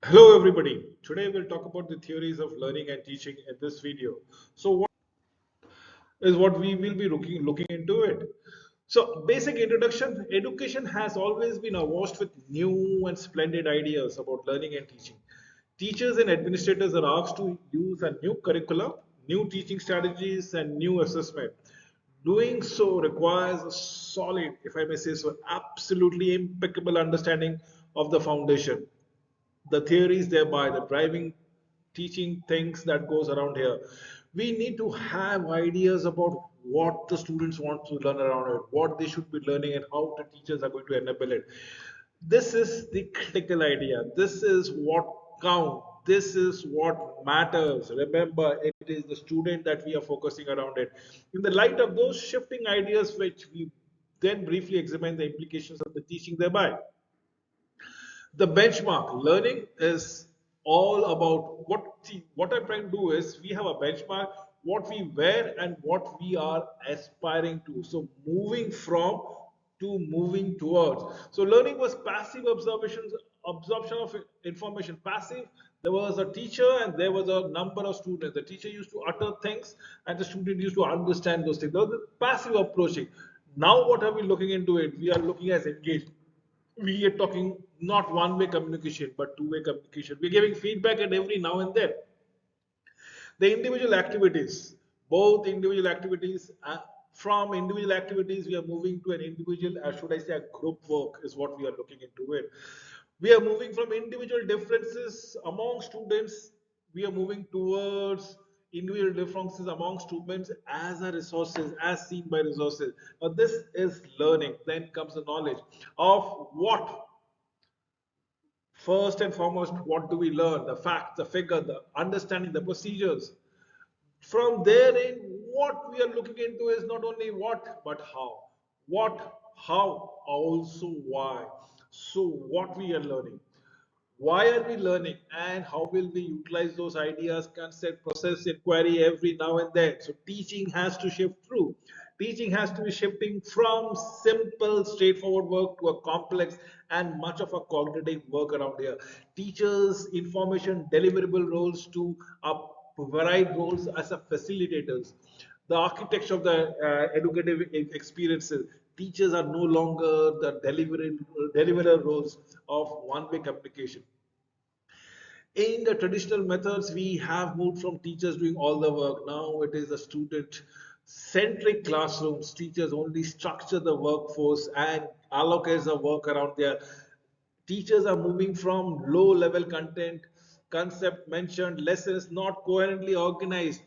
Hello everybody. Today we'll talk about the theories of learning and teaching in this video. So what is what we will be looking into it. So basic introduction, education has always been awash with new and splendid ideas about learning and teaching. Teachers and administrators are asked to use a new curriculum, new teaching strategies and new assessment. Doing so requires a solid, if I may say so, absolutely impeccable understanding of the foundation, the theories thereby the driving teaching things that goes around here. We need to have ideas about what the students want to learn around it, what they should be learning, and how the teachers are going to enable it. This is the critical idea. This is what counts. This is what matters. Remember, it is the student that we are focusing around it. In the light of those shifting ideas, which we then briefly examine the implications of the teaching thereby. The benchmark learning is all about what I'm trying to do is we have a benchmark, what we were and what we are aspiring to. So moving from to moving towards. So learning was passive absorption of information. Passive, there was a teacher and there was a number of students. The teacher used to utter things and the student used to understand those things. That was the passive approaching. Now what are we looking into it? We are looking as engaged. We are talking not one-way communication but two-way communication. We're giving feedback at every now and then. The individual activities, both individual activities, from individual activities we are moving to an individual, should I say a group work is what we are looking into it. We are moving from individual differences among students, we are moving towards individual differences among students as a resources, as seen by resources. Now this is learning. Then comes the knowledge of what. First and foremost, what do we learn? The facts, the figure, the understanding, the procedures. From therein, what we are looking into is not only what, but how. What, how, also why. So, what we are learning. Why are we learning and how will we utilize those ideas, concept, process, inquiry every now and then? So teaching has to shift through. Teaching has to be shifting from simple, straightforward work to a complex and much of a cognitive work around here. Teachers, information, deliverable roles to a varied roles as a facilitators. The architecture of the educative experiences. Teachers are no longer the deliverer roles of one-way communication. In the traditional methods, we have moved from teachers doing all the work. Now it is a student centric classrooms. Teachers only structure the workforce and allocate the work around there. Teachers are moving from low level content, concept mentioned, lessons not coherently organized,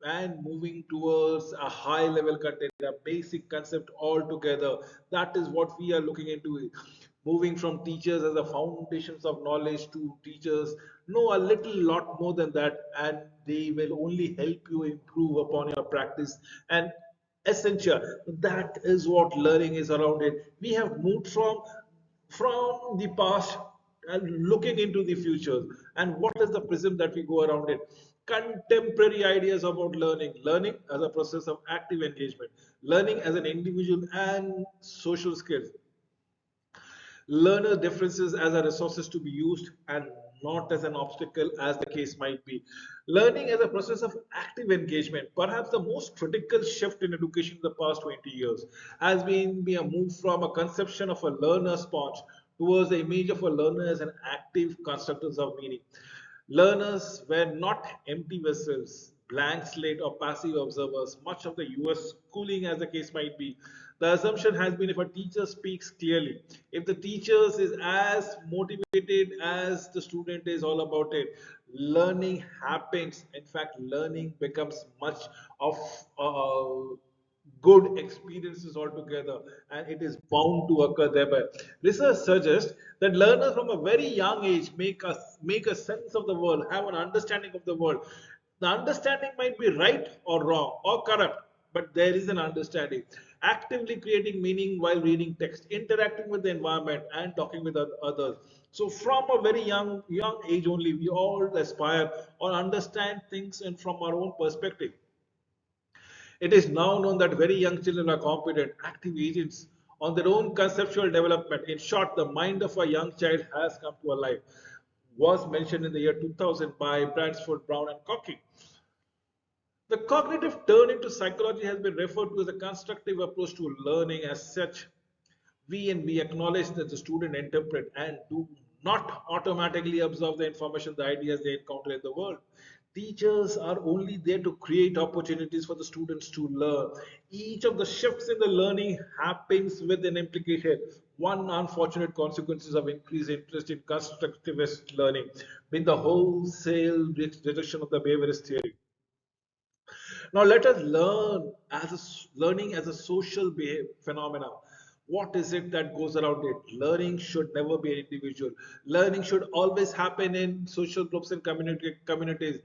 and moving towards a high level content, a basic concept altogether. That is what we are looking into. Moving from teachers as the foundations of knowledge to teachers know a little lot more than that, and they will only help you improve upon your practice and essential. That is what learning is around it. We have moved from the past and looking into the future. And what is the prism that we go around it? Contemporary ideas about learning, learning as a process of active engagement, learning as an individual and social skills, learner differences as a resources to be used and not as an obstacle as the case might be. Learning as a process of active engagement, perhaps the most critical shift in education in the past 20 years, has been a move from a conception of a learner sponge towards the image of a learner as an active constructors of meaning. Learners were not empty vessels, blank slate, or passive observers, much of the US schooling, as the case might be. The assumption has been if a teacher speaks clearly, if the teacher is as motivated as the student is all about it, learning happens. In fact, learning becomes much of good experiences altogether, and it is bound to occur thereby. Research suggests that learners from a very young age make a sense of the world, have an understanding of the world. The understanding might be right or wrong or corrupt, but there is an understanding. Actively creating meaning while reading text, interacting with the environment, and talking with others. So, from a very young age only, we all aspire or understand things and from our own perspective. It is now known that very young children are competent, active agents on their own conceptual development. In short, the mind of a young child has come to life. was mentioned in the year 2000 by Bransford, Brown and Cocky. The cognitive turn into psychology has been referred to as a constructive approach to learning. As such, we acknowledge that the student interpret and do not automatically absorb the information, the ideas they encounter in the world. Teachers are only there to create opportunities for the students to learn. Each of the shifts in the learning happens with an implication. One unfortunate consequences of increased interest in constructivist learning being the wholesale rejection of the behaviorist theory. Now let us learning as a social phenomena. What is it that goes around it? Learning should never be an individual. Learning should always happen in social groups and communities.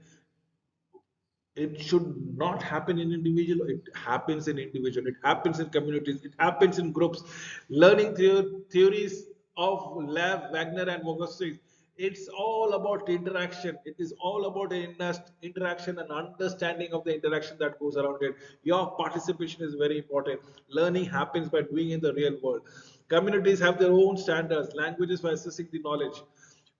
It should not happen in individual. It happens in individual. It happens in communities. It happens in groups. Learning theories of Lev Wagner and Vygotsky, it's all about interaction. It is all about interaction and understanding of the interaction that goes around it. Your participation is very important. Learning happens by doing in the real world. Communities have their own standards, languages for assessing the knowledge.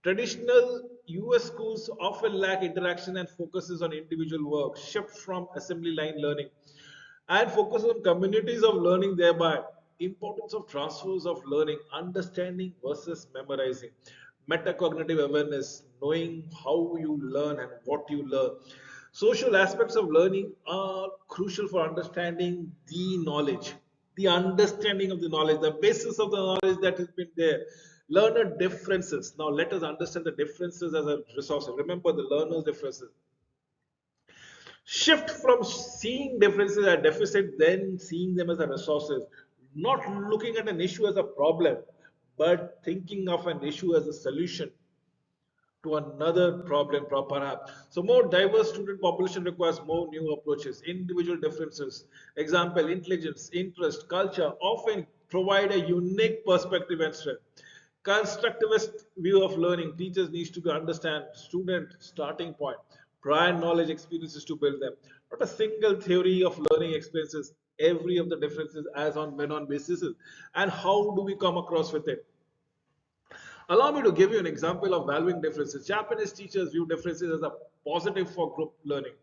Traditional US schools often lack interaction and focuses on individual work, shift from assembly line learning, and focus on communities of learning, thereby importance of transfers of learning, understanding versus memorizing, metacognitive awareness, knowing how you learn and what you learn. Social aspects of learning are crucial for understanding the knowledge, the understanding of the knowledge, the basis of the knowledge that has been there. Learner differences. Now let us understand the differences as a resource. Remember the learner's differences. Shift from seeing differences as deficit, then seeing them as a resources. Not looking at an issue as a problem, but thinking of an issue as a solution to another problem perhaps. So more diverse student population requires more new approaches, individual differences. Example, intelligence, interest, culture often provide a unique perspective and strength. Constructivist view of learning, teachers needs to understand student starting point, prior knowledge experiences to build them. Not a single theory of learning experiences every of the differences as on when on basis. And how do we come across with it? Allow me to give you an example of valuing differences. Japanese teachers view differences as a positive for group learning.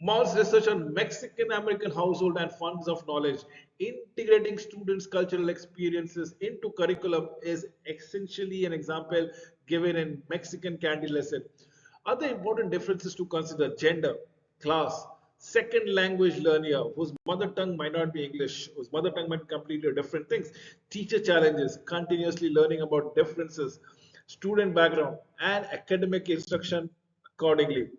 Mall's research on Mexican American household and funds of knowledge, integrating students' cultural experiences into curriculum is essentially an example given in Mexican candy lesson. Other important differences to consider: gender, class, second language learner whose mother tongue might not be English, whose mother tongue might be completely different things, teacher challenges, continuously learning about differences, student background, and academic instruction accordingly.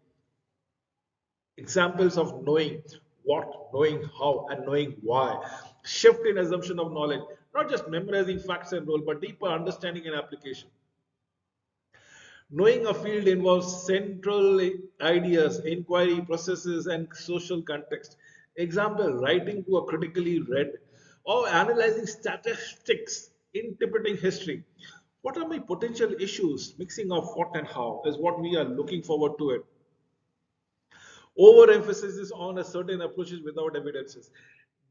Examples of knowing what, knowing how, and knowing why. Shift in assumption of knowledge, not just memorizing facts and rule, but deeper understanding and application. Knowing a field involves central ideas, inquiry, processes, and social context. Example, writing to a critically read or analyzing statistics, interpreting history. What are my potential issues? Mixing of what and how is what we are looking forward to it. Overemphasis is on a certain approaches without evidences.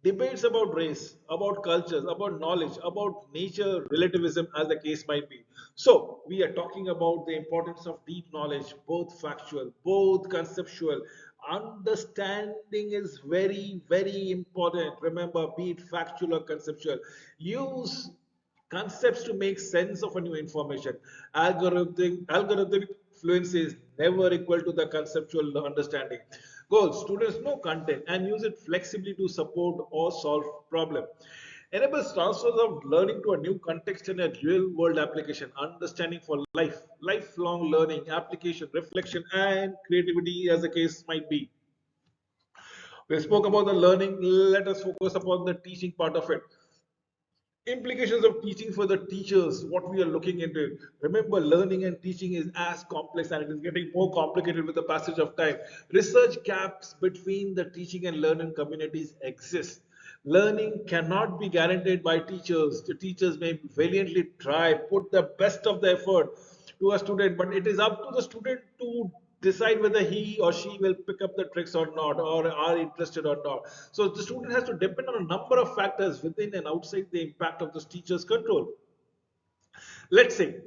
Debates about race, about cultures, about knowledge, about nature, relativism, as the case might be. So, we are talking about the importance of deep knowledge, both factual, both conceptual. Understanding is very, very important. Remember, be it factual or conceptual. Use concepts to make sense of a new information. Algorithmic fluency is never equal to the conceptual understanding. Goals: students know content and use it flexibly to support or solve problem. Enables transfers of learning to a new context and a real world application. Understanding for life, lifelong learning, application, reflection, and creativity, as the case might be. We spoke about the learning. Let us focus upon the teaching part of it. Implications of teaching for the teachers, what we are looking into. Remember, learning and teaching is as complex and it is getting more complicated with the passage of time. Research gaps between the teaching and learning communities exist. Learning cannot be guaranteed by teachers. The teachers may valiantly try, put the best of the effort to a student, but it is up to the student to decide whether he or she will pick up the tricks or not, or are interested or not. So the student has to depend on a number of factors within and outside the impact of the teacher's control. Let's say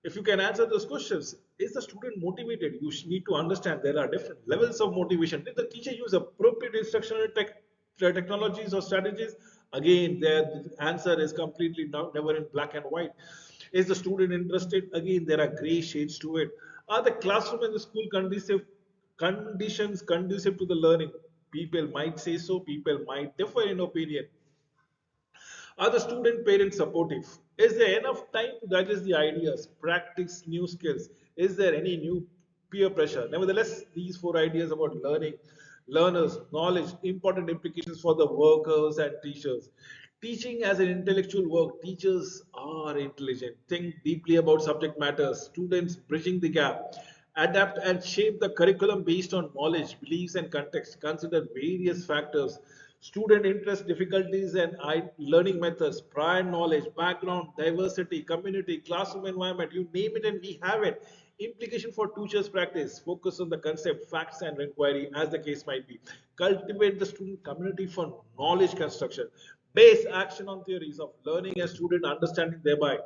If you can answer those questions, is the student motivated? You need to understand there are different levels of motivation. Did the teacher use appropriate instructional technologies or strategies? Again, the answer is completely never in black and white. Is the student interested? Again, there are gray shades to it. Are the classroom and the school conditions conducive to the learning? People might say so, people might differ in opinion. Are the student parents supportive? Is there enough time to digest the ideas, practice new skills? Is there any new peer pressure? Nevertheless, these four ideas about learning, learners, knowledge, important implications for the workers and teachers. Teaching as an intellectual work, teachers are intelligent, think deeply about subject matters, students bridging the gap, adapt and shape the curriculum based on knowledge, beliefs, and context, consider various factors, student interest, difficulties, and learning methods, prior knowledge, background, diversity, community, classroom environment, you name it, and we have it. Implication for teachers' practice, focus on the concept, facts, and inquiry, as the case might be. Cultivate the student community for knowledge construction. Base action on theories of learning and student understanding thereby.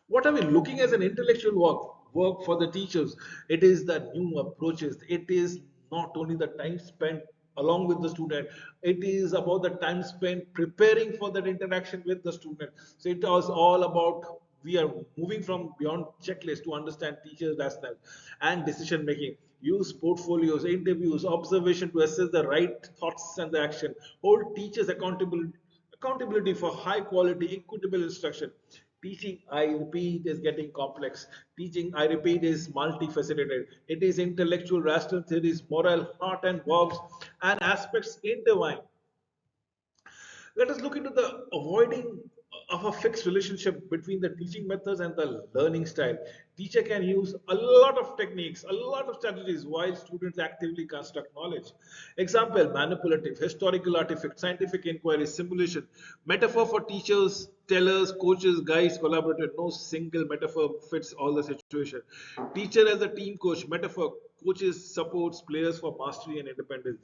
What are we looking as an intellectual work for the teachers? It is the new approaches. It is not only the time spent along with the student, it is about the time spent preparing for that interaction with the student. So it was all about, we are moving from beyond checklist to understand teachers rationale and decision making. Use portfolios, interviews, observation to assess the right thoughts and the action. Hold teachers accountability for high quality, equitable instruction. Teaching, I repeat, is getting complex. Teaching, I repeat, is multifaceted. It is intellectual, rational theories, moral, heart, and verbs, and aspects intertwine. Let us look into the avoiding of a fixed relationship between the teaching methods and the learning style. Teacher can use a lot of techniques, a lot of strategies while students actively construct knowledge. Example, manipulative, historical artifact, scientific inquiry, simulation, metaphor for teachers, tellers, coaches, guides, collaborators. No single metaphor fits all the situation. Teacher as a team coach, metaphor, coaches supports players for mastery and independence.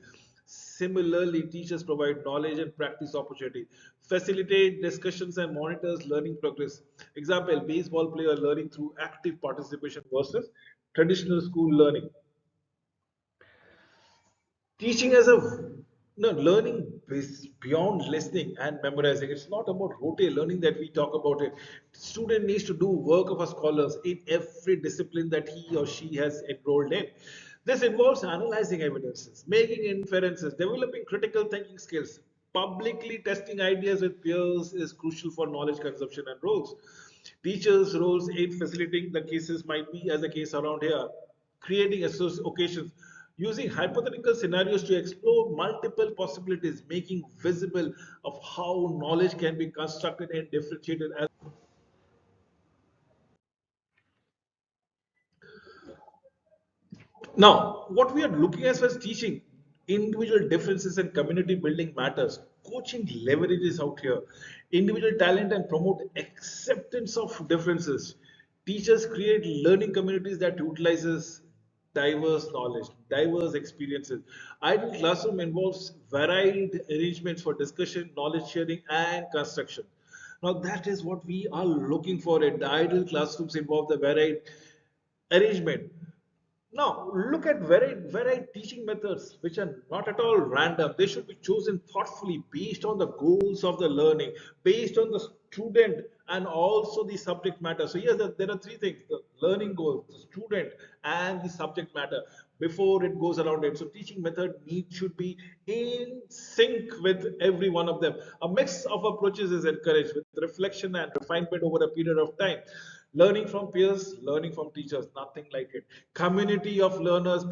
Similarly, teachers provide knowledge and practice opportunity, facilitate discussions and monitors learning progress. Example, baseball player learning through active participation versus traditional school learning. Teaching as a no learning is beyond listening and memorizing. It's not about rote learning that we talk about it. Student needs to do work of a scholars in every discipline that he or she has enrolled in. This involves analyzing evidences, making inferences, developing critical thinking skills. Publicly testing ideas with peers is crucial for knowledge consumption and roles. Teachers' roles in facilitating the cases might be, as a case around here, creating occasions, using hypothetical scenarios to explore multiple possibilities, making visible of how knowledge can be constructed and differentiated as. Now, what we are looking at as teaching, individual differences and community building matters. Coaching leverages out here individual talent and promote acceptance of differences. Teachers create learning communities that utilizes diverse knowledge, diverse experiences. Ideal classroom involves varied arrangements for discussion, knowledge sharing, and construction. Now, that is what we are looking for. It. The ideal classrooms involve the varied arrangement. Now, look at varied teaching methods which are not at all random. They should be chosen thoughtfully based on the goals of the learning, based on the student and also the subject matter. So, yes, there are three things: the learning goals, the student, and the subject matter before it goes around it. So, teaching method should be in sync with every one of them. A mix of approaches is encouraged with reflection and refinement over a period of time. Learning from peers, learning from teachers, nothing like it. Community of learners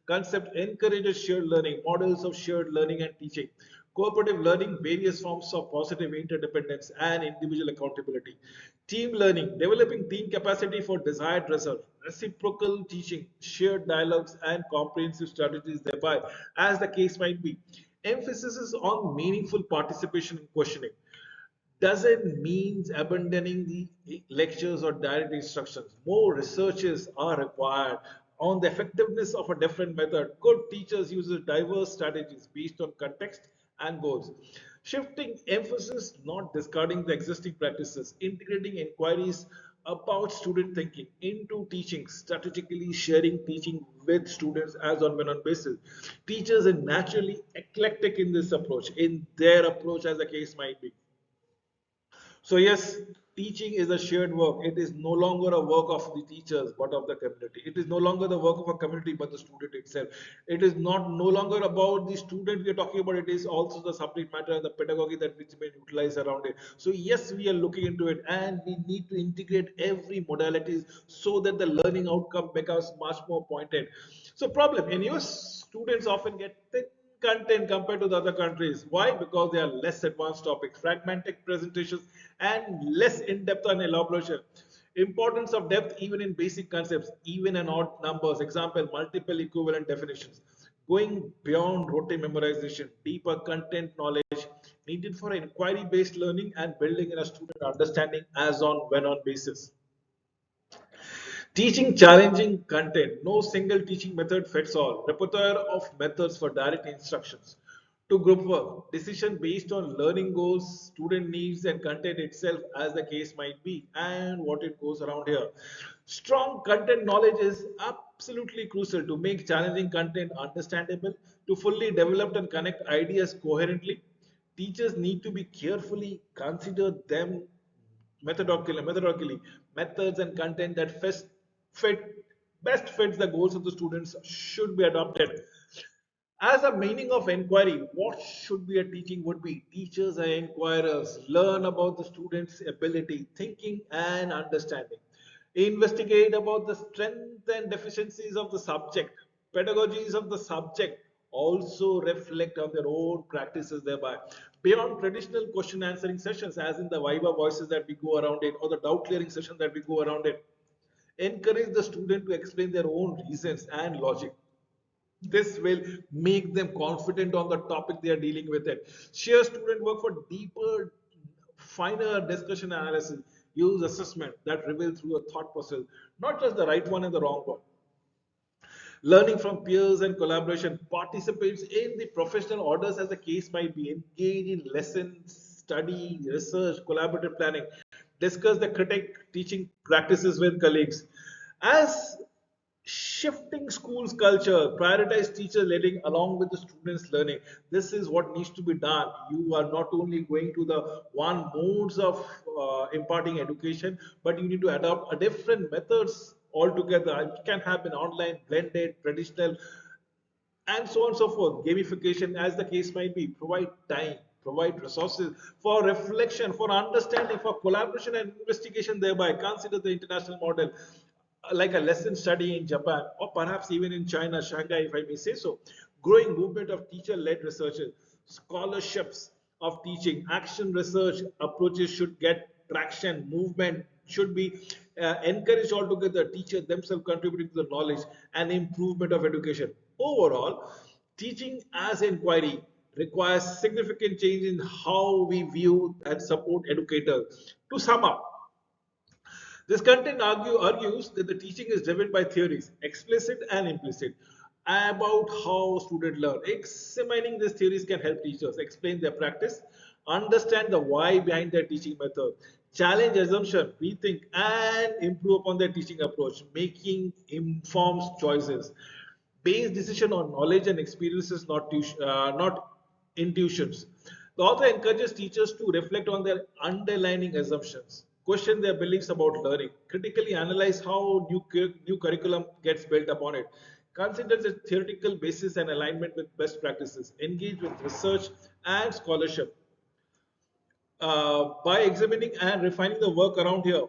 concept encourages shared learning, models of shared learning and teaching. Cooperative learning, various forms of positive interdependence and individual accountability. Team learning, developing team capacity for desired result. Reciprocal teaching, shared dialogues and comprehensive strategies thereby, as the case might be. Emphasis is on meaningful participation in questioning doesn't mean abandoning the lectures or direct instructions. More researches are required on the effectiveness of a different method. Good teachers use diverse strategies based on context and goals. Shifting emphasis, not discarding the existing practices, integrating inquiries about student thinking into teaching, strategically sharing teaching with students as on when on basis. Teachers are naturally eclectic in this approach, in their approach as the case might be. So yes, teaching is a shared work. It is no longer a work of the teachers, but of the community. It is no longer the work of a community, but the student itself. It is not no longer about the student we are talking about. It is also the subject matter and the pedagogy that which been utilized around it. So yes, we are looking into it, and we need to integrate every modalities so that the learning outcome becomes much more pointed. So problem in US, students often get thin content compared to the other countries. Why? Because they are less advanced topics, fragmented presentations, and less in-depth and elaboration. Importance of depth even in basic concepts, even in odd numbers. Example, multiple equivalent definitions. Going beyond rote memorization, deeper content knowledge needed for inquiry-based learning and building in a student understanding as on when on basis. Teaching challenging content. No single teaching method fits all. Repertoire of methods for direct instructions. To group work. Decision based on learning goals, student needs, and content itself, as the case might be, and what it goes around here. Strong content knowledge is absolutely crucial to make challenging content understandable, to fully develop and connect ideas coherently. Teachers need to be carefully consider them methodically methods and content that fit best fits the goals of the students should be adopted. As a meaning of inquiry, what should be a teaching would be teachers and inquirers learn about the students' ability, thinking, and understanding. Investigate about the strength and deficiencies of the subject, pedagogies of the subject, also reflect on their own practices thereby. Beyond traditional question answering sessions, as in the Viva voices that we go around it, or the doubt clearing session that we go around it, encourage the student to explain their own reasons and logic. This will make them confident on the topic they are dealing with it. Share student work for deeper, finer discussion analysis. Use assessment that reveal through a thought process, not just the right one and the wrong one. Learning from peers and collaboration, participates in the professional orders as the case might be, engage in lessons, study, research, collaborative planning, discuss the critic teaching practices with colleagues. As shifting schools culture, prioritize teacher learning along with the students learning. This is what needs to be done. You are not only going to the one modes of imparting education, but you need to adopt a different methods altogether. It can happen online, blended, traditional, and so on and so forth. Gamification, as the case might be, provide time, provide resources for reflection, for understanding, for collaboration and investigation. Thereby, consider the international model like a lesson study in Japan or perhaps even in China, Shanghai, if I may say so. Growing movement of teacher-led researchers, scholarships of teaching, action research approaches should get traction, movement should be encouraged altogether, teachers themselves contributing to the knowledge and improvement of education. Overall, teaching as inquiry requires significant change in how we view and support educators. To sum up, this content argues that the teaching is driven by theories, explicit and implicit, about how students learn. Examining these theories can help teachers explain their practice, understand the why behind their teaching method, challenge assumption, rethink, and improve upon their teaching approach, making informed choices. Based decision on knowledge and experiences, not intuitions. The author encourages teachers to reflect on their underlying assumptions, question their beliefs about learning, critically analyze how new curriculum gets built upon it, consider the theoretical basis and alignment with best practices, engage with research and scholarship. By examining and refining the work around here,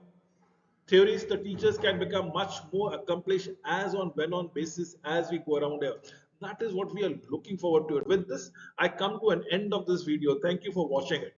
theories, the teachers can become much more accomplished as on when on basis as we go around here. That is what we are looking forward to it. With this, I come to an end of this video. Thank you for watching it.